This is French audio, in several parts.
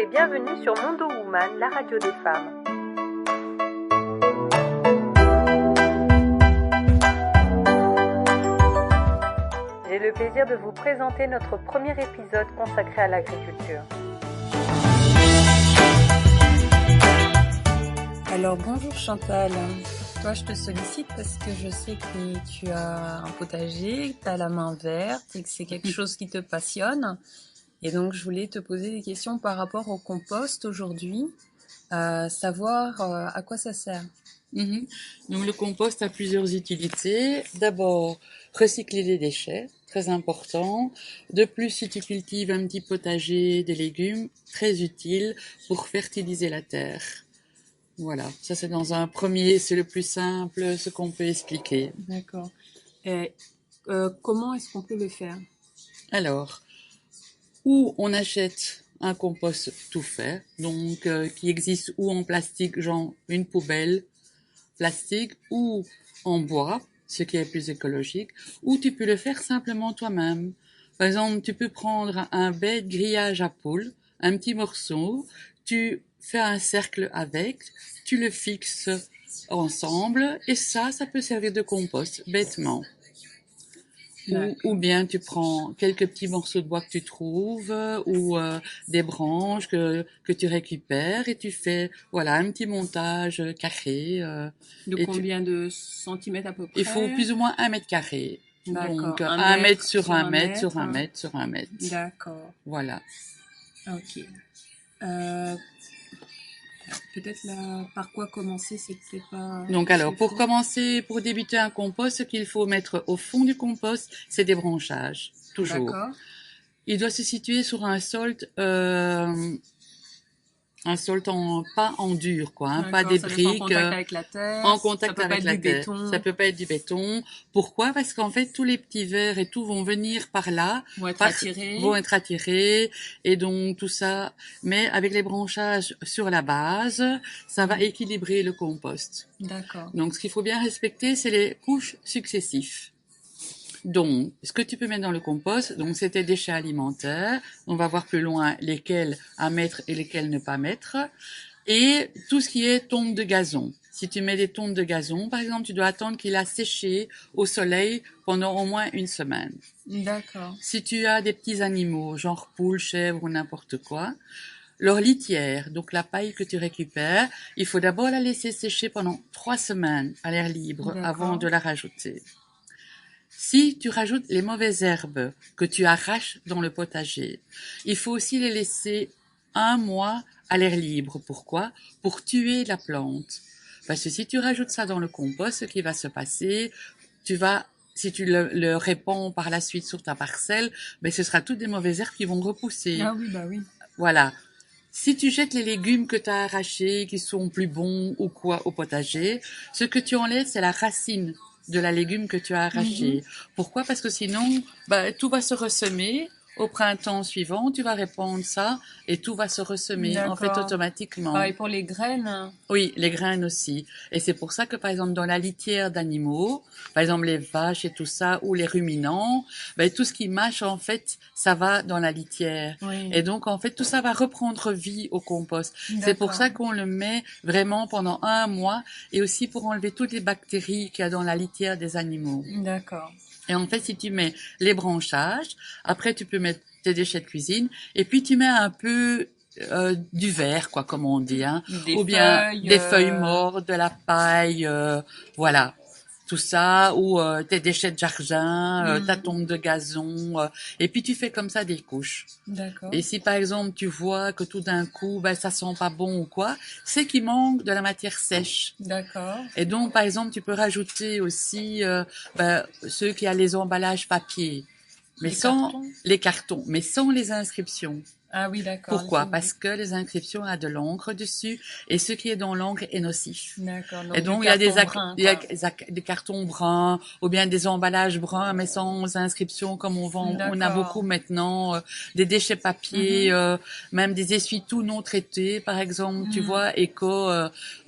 et bienvenue sur Mondo Woman, la radio des femmes. J'ai le plaisir de vous présenter notre premier épisode consacré à l'agriculture. Alors bonjour Chantal, toi je te sollicite parce que je sais que tu as un potager, que tu as la main verte et que c'est quelque chose qui te passionne. Et donc je voulais te poser des questions par rapport au compost aujourd'hui, savoir à quoi ça sert. Donc le compost a plusieurs utilités. D'abord, recycler les déchets, très important. De plus, si tu cultives un petit potager, des légumes, très utile pour fertiliser la terre. Voilà, ça c'est dans un premier, c'est le plus simple, ce qu'on peut expliquer. D'accord. Et comment est-ce qu'on peut le faire? Alors, ou on achète un compost tout fait, donc qui existe ou en plastique, genre une poubelle plastique, ou en bois, ce qui est plus écologique, ou tu peux le faire simplement toi-même. Par exemple, tu peux prendre un bête grillage à poules, un petit morceau, tu fais un cercle avec, tu le fixes ensemble, et ça peut servir de compost, bêtement. Ou bien tu prends quelques petits morceaux de bois que tu trouves ou des branches que tu récupères et tu fais voilà un petit montage carré. De combien de centimètres à peu près? Il faut plus ou moins 1 mètre carré. D'accord. Donc 1 mètre sur 1 mètre sur 1 mètre sur 1 mètre. D'accord. Voilà. Ok. Peut-être là, par quoi commencer, c'est peut-être pas... Donc alors, pour commencer, pour débuter un compost, ce qu'il faut mettre au fond du compost, c'est des branchages, toujours. D'accord. Il doit se situer sur un sol pas en dur, quoi, hein, pas des briques. En contact avec la terre. En contact avec la terre. Béton. Ça peut pas être du béton. Pourquoi? Parce qu'en fait, tous les petits vers et tout vont venir par là. Vont être attirés. Et donc, tout ça. Mais avec les branchages sur la base, ça va équilibrer le compost. D'accord. Donc, ce qu'il faut bien respecter, c'est les couches successives. Donc, ce que tu peux mettre dans le compost, donc c'est tes déchets alimentaires. On va voir plus loin lesquels à mettre et lesquels ne pas mettre. Et tout ce qui est tonte de gazon. Si tu mets des tontes de gazon, par exemple, tu dois attendre qu'il a séché au soleil pendant au moins 1 semaine. D'accord. Si tu as des petits animaux, genre poules, chèvres ou n'importe quoi, leur litière, donc la paille que tu récupères, il faut d'abord la laisser sécher pendant 3 semaines à l'air libre avant de la rajouter. Si tu rajoutes les mauvaises herbes que tu arraches dans le potager, il faut aussi les laisser 1 mois à l'air libre. Pourquoi? Pour tuer la plante. Parce que si tu rajoutes ça dans le compost, ce qui va se passer, si tu le répands par la suite sur ta parcelle, ben ce sera toutes des mauvaises herbes qui vont repousser. Ah oui, bah oui. Voilà. Si tu jettes les légumes que tu as arrachés, qui sont plus bons ou quoi au potager, ce que tu enlèves, c'est la racine de la légume que tu as arraché. Pourquoi? Parce que sinon, tout va se ressemer. Au printemps suivant, tu vas répandre ça et tout va se ressemer en fait automatiquement. Et pour les graines? Oui, les graines aussi. Et c'est pour ça que par exemple dans la litière d'animaux, par exemple les vaches et tout ça ou les ruminants, tout ce qui mâche en fait, ça va dans la litière. Oui. Et donc en fait tout ça va reprendre vie au compost. C'est pour ça qu'on le met vraiment pendant 1 mois et aussi pour enlever toutes les bactéries qu'il y a dans la litière des animaux. D'accord. Et en fait, si tu mets les branchages, après tu peux mettre tes déchets de cuisine, et puis tu mets un peu du verre, quoi, comme on dit, hein, ou bien des feuilles mortes, de la paille, voilà, tout ça, ou tes déchets de jardin, ta tonte de gazon, et puis tu fais comme ça des couches. D'accord. Et si par exemple tu vois que tout d'un coup, ça sent pas bon ou quoi, c'est qu'il manque de la matière sèche. D'accord. Et donc, par exemple, tu peux rajouter aussi ceux qui ont les emballages papier, mais les cartons, mais sans les inscriptions. Ah oui, d'accord. Pourquoi? Parce que les inscriptions ont de l'encre dessus et ce qui est dans l'encre est nocif. D'accord. Et donc, il y a des cartons bruns ou bien des emballages bruns mais sans inscription comme on a beaucoup maintenant, des déchets papier, même des essuie-tout non traités, par exemple, tu vois, éco,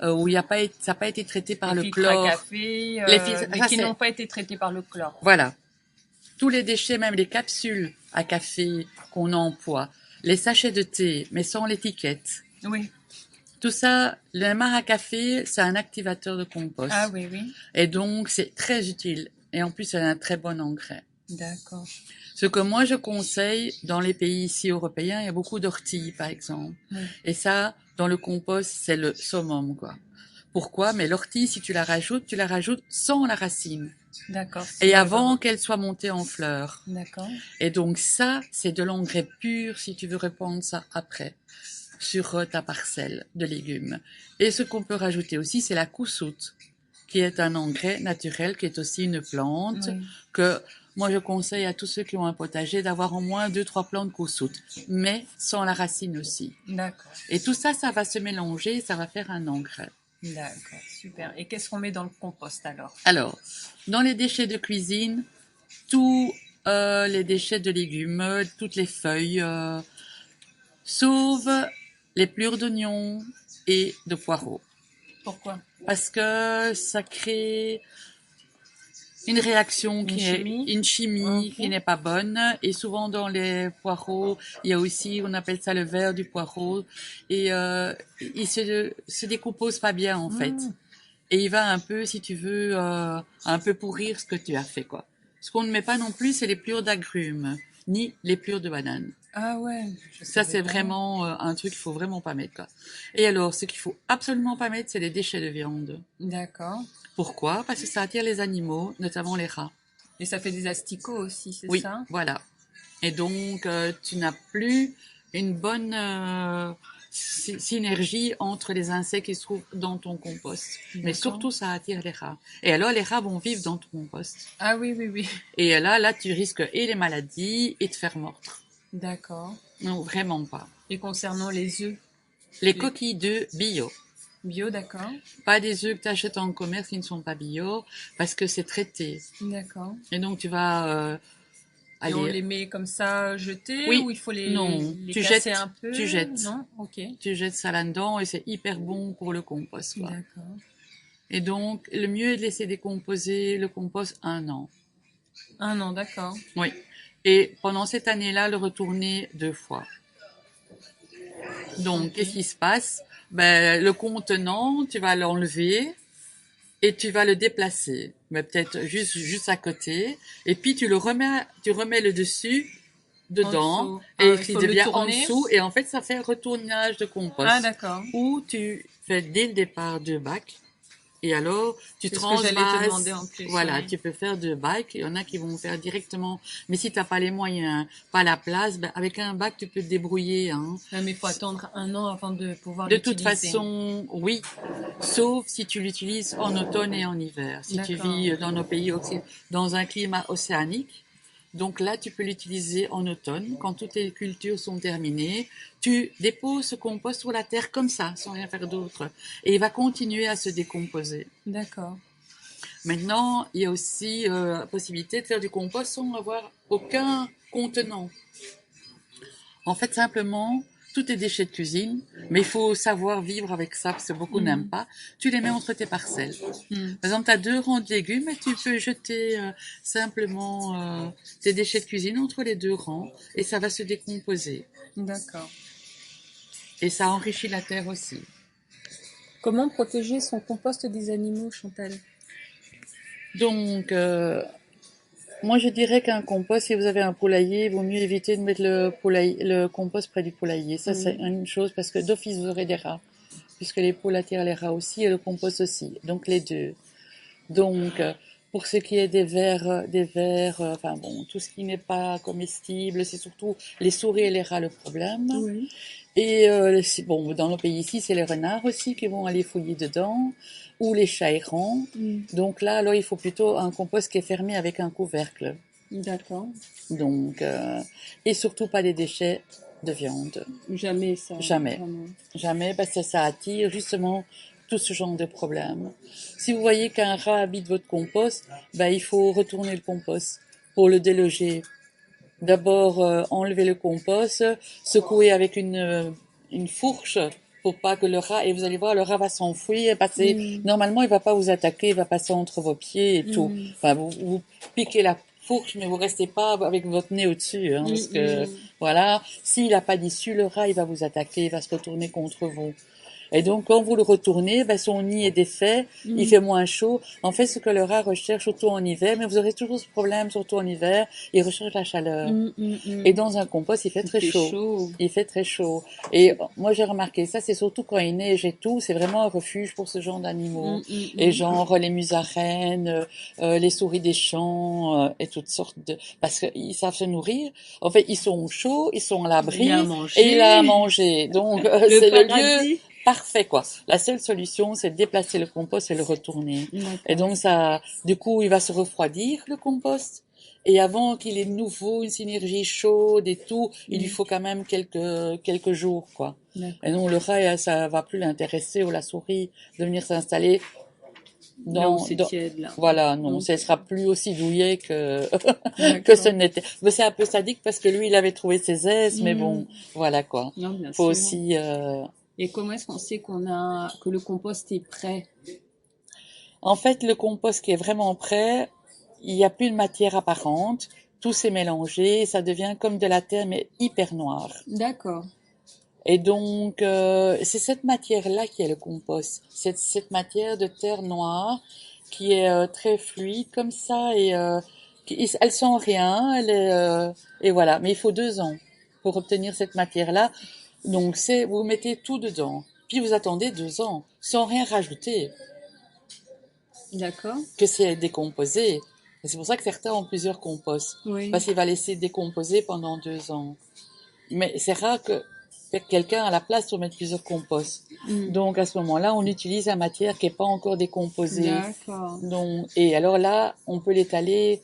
où ça n'a pas été traité par le chlore. Les filtres à café, qui n'ont pas été traités par le chlore. Voilà. Tous les déchets, même les capsules à café qu'on emploie, les sachets de thé, mais sans l'étiquette. Oui. Tout ça, le marc à café, c'est un activateur de compost. Ah oui, oui. Et donc, c'est très utile. Et en plus, c'est un très bon engrais. D'accord. Ce que moi, je conseille, dans les pays ici européens, il y a beaucoup d'orties, par exemple. Oui. Et ça, dans le compost, c'est le summum, quoi. Pourquoi? Mais l'ortie, si tu la rajoutes sans la racine. D'accord. Et avant qu'elle soit montée en fleurs. D'accord. Et donc ça, c'est de l'engrais pur si tu veux répandre ça après sur ta parcelle de légumes. Et ce qu'on peut rajouter aussi, c'est la coussoute, qui est un engrais naturel, qui est aussi une plante, Oui. que moi je conseille à tous ceux qui ont un potager d'avoir au moins 2-3 plantes coussoute, mais sans la racine aussi. D'accord. Et tout ça, ça va se mélanger, ça va faire un engrais. D'accord, super. Et qu'est-ce qu'on met dans le compost alors? Alors, dans les déchets de cuisine, tous les déchets de légumes, toutes les feuilles, sauf les plures d'oignons et de poireaux. Pourquoi? Parce que ça crée une réaction une chimie Ok. qui n'est pas bonne. Et souvent dans les poireaux, il y a aussi, on appelle ça le verre du poireau. Et il se décompose pas bien en fait. Et il va un peu, si tu veux, un peu pourrir ce que tu as fait, quoi. Ce qu'on ne met pas non plus, c'est les plures d'agrumes, ni les plures de bananes. Ah ouais. Ça, c'est vraiment un truc qu'il faut vraiment pas mettre, quoi. Et alors, ce qu'il faut absolument pas mettre, c'est les déchets de viande. D'accord. Pourquoi? Parce que ça attire les animaux, notamment les rats. Et ça fait des asticots aussi, c'est Oui, ça? voilà. Et donc, tu n'as plus une bonne synergie entre les insectes qui se trouvent dans ton compost. Mais surtout, ça attire les rats. Et alors, les rats vont vivre dans ton compost. Ah oui, oui, oui. Et là, tu risques et les maladies et de faire mordre. D'accord. Non, vraiment pas. Et concernant les œufs? Les coquilles d'œufs bio. Bio, d'accord. Pas des œufs que tu achètes en commerce qui ne sont pas bio, parce que c'est traité. D'accord. Et donc, tu vas... Et on les met comme ça jetés, oui, ou il faut les tu casser jettes, un peu? tu jettes. Non? Ok. Tu jettes ça là-dedans et c'est hyper bon pour le compost, quoi. D'accord. Et donc, le mieux est de laisser décomposer le compost 1 an. 1 an, d'accord. Oui. Et pendant cette année-là, le retourner 2 fois. Donc, qu'est-ce qui se passe? Ben, le contenant, tu vas l'enlever et tu vas le déplacer. Mais peut-être juste à côté. Et puis, tu remets le dessus dedans et qui devient en dessous. Et en fait, ça fait un retournage de compost. Ah, d'accord. Où tu fais dès le départ 2 bacs. Et alors, tu transvases. Te demander en plus, voilà, oui. tu peux faire 2 bacs. Il y en a qui vont faire directement. Mais si t'as pas les moyens, pas la place, ben avec un bac, tu peux te débrouiller. Hein. Mais il faut attendre 1 an avant de pouvoir De l'utiliser. toute façon, oui. Sauf si tu l'utilises en automne et en hiver. Si tu vis dans nos pays dans un climat océanique. Donc là, tu peux l'utiliser en automne, quand toutes tes cultures sont terminées. Tu déposes ce compost sur la terre comme ça, sans rien faire d'autre. Et il va continuer à se décomposer. D'accord. Maintenant, il y a aussi la possibilité de faire du compost sans avoir aucun contenant. En fait, simplement, tous tes déchets de cuisine, mais il faut savoir vivre avec ça, parce que beaucoup n'aiment pas, tu les mets entre tes parcelles. Par exemple, tu as 2 rangs de légumes et tu peux jeter simplement tes déchets de cuisine entre les 2 rangs et ça va se décomposer. D'accord. Et ça enrichit la terre aussi. Comment protéger son compost des animaux, Chantal? Donc, moi je dirais qu'un compost, si vous avez un poulailler, il vaut mieux éviter de mettre le compost près du poulailler. Ça, c'est une chose, parce que d'office, vous aurez des rats. Puisque les poules attirent les rats aussi et le compost aussi. Donc, les deux. Donc, pour ce qui est des vers, enfin bon, tout ce qui n'est pas comestible, c'est surtout les souris et les rats le problème. Oui. Et bon, dans nos pays ici, c'est les renards aussi qui vont aller fouiller dedans, ou les chats errants. Donc là, alors il faut plutôt un compost qui est fermé avec un couvercle. D'accord. Donc, et surtout pas des déchets de viande. Jamais ça. Jamais. Vraiment. Jamais, parce que ça attire justement tout ce genre de problème. Si vous voyez qu'un rat habite votre compost, ben il faut retourner le compost pour le déloger. D'abord, enlever le compost, secouer avec une fourche pour pas que le rat, et vous allez voir, le rat va s'enfuir et passer, normalement il va pas vous attaquer, il va passer entre vos pieds et tout. Enfin, vous piquez fourche, mais vous restez pas avec votre nez au-dessus, hein, parce que, voilà, s'il n'a pas d'issue, le rat, il va vous attaquer, il va se retourner contre vous. Et donc, quand vous le retournez, ben, son nid est défait, il fait moins chaud. En fait, ce que le rat recherche, surtout en hiver, mais vous aurez toujours ce problème, surtout en hiver, il recherche la chaleur. Et dans un compost, il fait très chaud. Il fait très chaud. Et moi, j'ai remarqué ça, c'est surtout quand il neige et tout, c'est vraiment un refuge pour ce genre d'animaux. Et genre les musaraignes, les souris des champs, et toutes sortes de... Parce qu'ils savent se nourrir. En fait, ils sont chauds, ils sont à l'abri, et il a à manger. Donc, c'est le lieu... Parfait, quoi. La seule solution, c'est de déplacer le compost et le retourner. Et donc, ça, du coup, il va se refroidir, le compost. Et avant qu'il ait de nouveau une synergie chaude et tout, il lui faut quand même quelques jours, quoi. Et donc, le rat, ça va plus l'intéresser, ou la souris, de venir s'installer tiède, là. Voilà, non, ça sera plus aussi douillet que ce n'était. Mais c'est un peu sadique parce que lui, il avait trouvé ses aises, mais bon, voilà, quoi. Non, bien faut sûr. aussi, Et comment est-ce qu'on sait que le compost est prêt? En fait, le compost qui est vraiment prêt, il n'y a plus de matière apparente, tout s'est mélangé, ça devient comme de la terre, mais hyper noire. D'accord. Et donc, c'est cette matière-là qui est le compost. C'est cette matière de terre noire qui est très fluide comme ça, et elle sent rien, elle est, et voilà. Mais il faut 2 ans pour obtenir cette matière-là. Donc, vous mettez tout dedans, puis vous attendez 2 ans, sans rien rajouter. D'accord. Que c'est décomposé. Et c'est pour ça que certains ont plusieurs composts. Oui. Parce qu'il va laisser décomposer pendant 2 ans. Mais c'est rare que quelqu'un à la place pour mettre plusieurs composts. Donc, à ce moment-là, on utilise la matière qui n'est pas encore décomposée. D'accord. Donc, et alors là, on peut l'étaler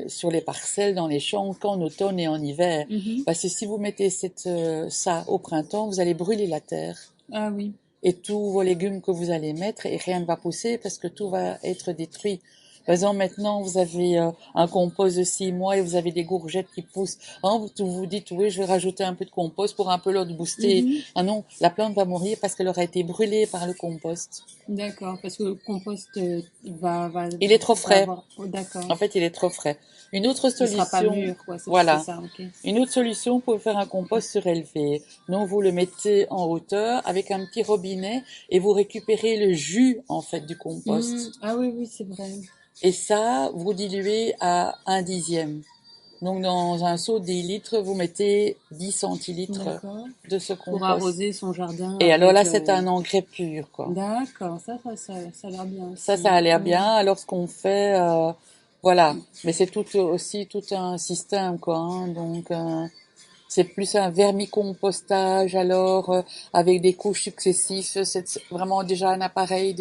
sur les parcelles, dans les champs, qu'en automne et en hiver. Parce que si vous mettez ça au printemps, vous allez brûler la terre. Ah oui. Et tous vos légumes que vous allez mettre, et rien ne va pousser parce que tout va être détruit. Par exemple, maintenant, vous avez un compost de 6 mois et vous avez des gourgettes qui poussent. Hein, vous dites, oui, je vais rajouter un peu de compost pour un peu l'autre booster. Ah non, la plante va mourir parce qu'elle aura été brûlée par le compost. D'accord, parce que le compost Il est trop frais. D'accord. En fait, il est trop frais. Une autre solution. Il sera pas mûr, quoi. Voilà. C'est ça, okay. Une autre solution pour faire un compost surélevé. Donc, vous le mettez en hauteur avec un petit robinet et vous récupérez le jus, en fait, du compost. Ah oui, oui, c'est vrai. Et ça, vous diluez à 1/10. Donc, dans un seau de 10 litres, vous mettez 10 centilitres de ce compost. Pour arroser son jardin. Et alors là, c'est un engrais pur, quoi. D'accord, ça a l'air bien aussi. Ça a l'air bien. Alors, ce qu'on fait, voilà. Mais c'est aussi tout un système, quoi. Hein. Donc, c'est plus un vermicompostage, alors, avec des couches successives. C'est vraiment déjà un appareil,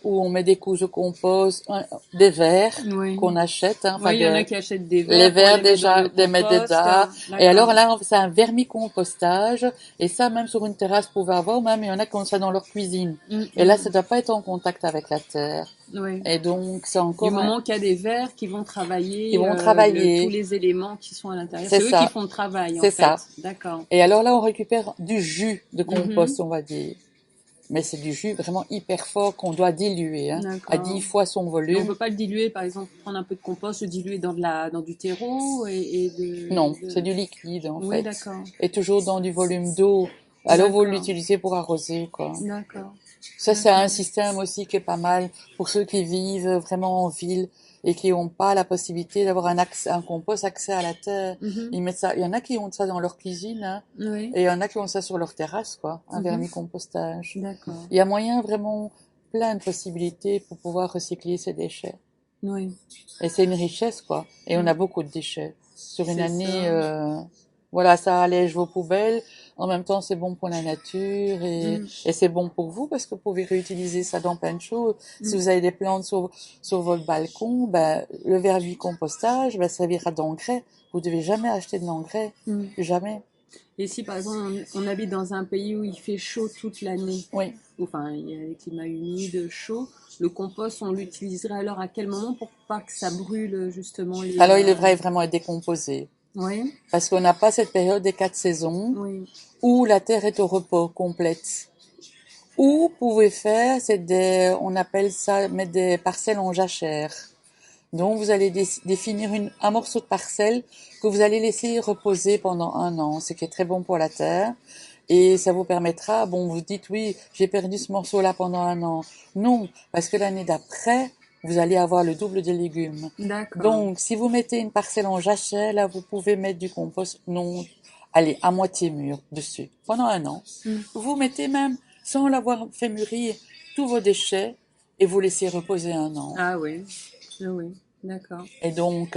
où on met des couches de compost, des verres qu'on achète. Hein, il y en a qui achètent des verres. Les verres déjà, des mettre dedans. Et alors là, c'est un vermicompostage. Et ça, même sur une terrasse, vous pouvez avoir, même il y en a qui ont ça dans leur cuisine. Et là, ça doit pas être en contact avec la terre. Oui. Et donc, c'est encore... Du moment qu'il y a des verres qui vont travailler, tous les éléments qui sont à l'intérieur. C'est eux qui font le travail, en fait. C'est ça. D'accord. Et alors là, on récupère du jus de compost, on va dire. Mais c'est du jus vraiment hyper fort qu'on doit diluer, hein, à 10 fois son volume. Mais on peut pas le diluer, par exemple, prendre un peu de compost, le diluer dans du terreau Non, c'est du liquide, en fait. Oui, d'accord. Et toujours dans du volume d'eau. Alors, vous l'utilisez pour arroser, quoi. D'accord. Ça, c'est un système aussi qui est pas mal pour ceux qui vivent vraiment en ville et qui n'ont pas la possibilité d'avoir un compost accès à la terre. Ils mettent ça. Il y en a qui ont ça dans leur cuisine, hein, et il y en a qui ont ça sur leur terrasse, quoi, un vermicompostage. D'accord. Il y a moyen vraiment plein de possibilités pour pouvoir recycler ces déchets. Oui. Et c'est une richesse, quoi. Et on a beaucoup de déchets. Sur une année, voilà, ça allège vos poubelles. En même temps, c'est bon pour la nature et c'est bon pour vous parce que vous pouvez réutiliser ça dans plein de choses. Si vous avez des plantes sur votre balcon, le vermicompostage, ça servira d'engrais. Vous devez jamais acheter de l'engrais. Jamais. Et si, par exemple, on habite dans un pays où il fait chaud toute l'année. Oui. Enfin, il y a des climats humides, chauds. Le compost, on l'utiliserait alors à quel moment pour pas que ça brûle, justement, Alors, il devrait vraiment être décomposé. Oui. Parce qu'on n'a pas cette période des 4 saisons où la terre est au repos complète. Ou vous pouvez faire, on appelle ça mettre des parcelles en jachère. Donc, vous allez définir un morceau de parcelle que vous allez laisser reposer pendant 1 an, ce qui est très bon pour la terre. Et ça vous permettra, bon, vous dites, oui, j'ai perdu ce morceau-là pendant 1 an. Non, parce que l'année d'après, vous allez avoir le double de légumes. D'accord. Donc, si vous mettez une parcelle en jachère, là, vous pouvez mettre du compost, non, allez, à moitié mûr dessus, pendant 1 an. Vous mettez même, sans l'avoir fait mûrir, tous vos déchets et vous laissez reposer 1 an. Ah oui, ah oui, d'accord. Et donc,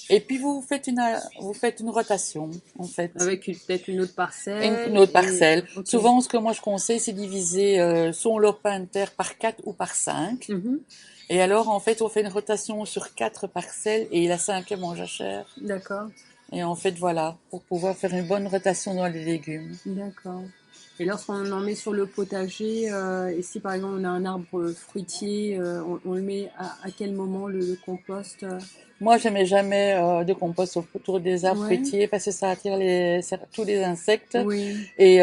et puis vous faites une rotation, en fait. Avec peut-être une autre parcelle. Une autre parcelle. Okay. Souvent, ce que moi je conseille, c'est diviser son lopin de terre par 4 ou par 5. Et alors, en fait, on fait une rotation sur 4 parcelles et la 5e en jachère. D'accord. Et en fait, voilà, pour pouvoir faire une bonne rotation dans les légumes. D'accord. Et lorsqu'on en met sur le potager, et si par exemple on a un arbre fruitier, on le met à quel moment le compost Moi, je mets jamais de compost autour des arbres fruitiers parce que ça attire tous les insectes et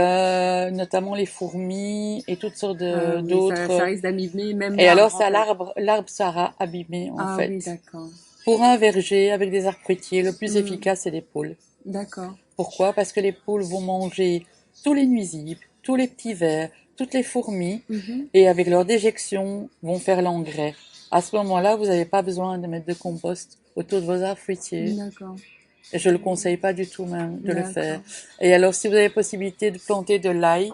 notamment les fourmis et toutes sortes d'autres. Ça risque d'abîmer même. Et alors, ça l'arbre sera abîmé en fait. Ah oui, d'accord. Pour un verger avec des arbres fruitiers, le plus efficace c'est les poules. D'accord. Pourquoi? Parce que les poules vont manger tous les nuisibles, tous les petits vers, toutes les fourmis et avec leur déjection vont faire l'engrais. À ce moment-là, vous n'avez pas besoin de mettre de compost autour de vos arbres fruitiers. D'accord. Et je le conseille pas du tout même de le faire. Et alors, si vous avez possibilité de planter de l'ail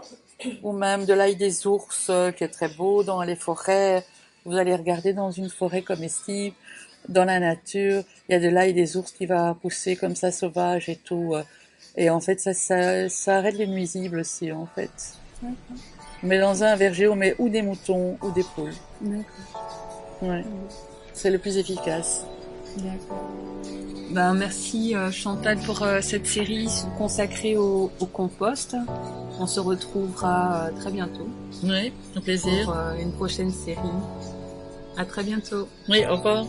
ou même de l'ail des ours, qui est très beau dans les forêts, vous allez regarder dans une forêt comestible, dans la nature, il y a de l'ail des ours qui va pousser comme ça sauvage et tout. Et en fait, ça arrête les nuisibles aussi, en fait. D'accord. Mais dans un verger, on met ou des moutons ou des poules. D'accord. Ouais. C'est le plus efficace. D'accord. Ben, merci Chantal pour cette série consacrée au compost. On se retrouvera très bientôt. Oui, au plaisir. Pour une prochaine série. À très bientôt. Oui, au revoir.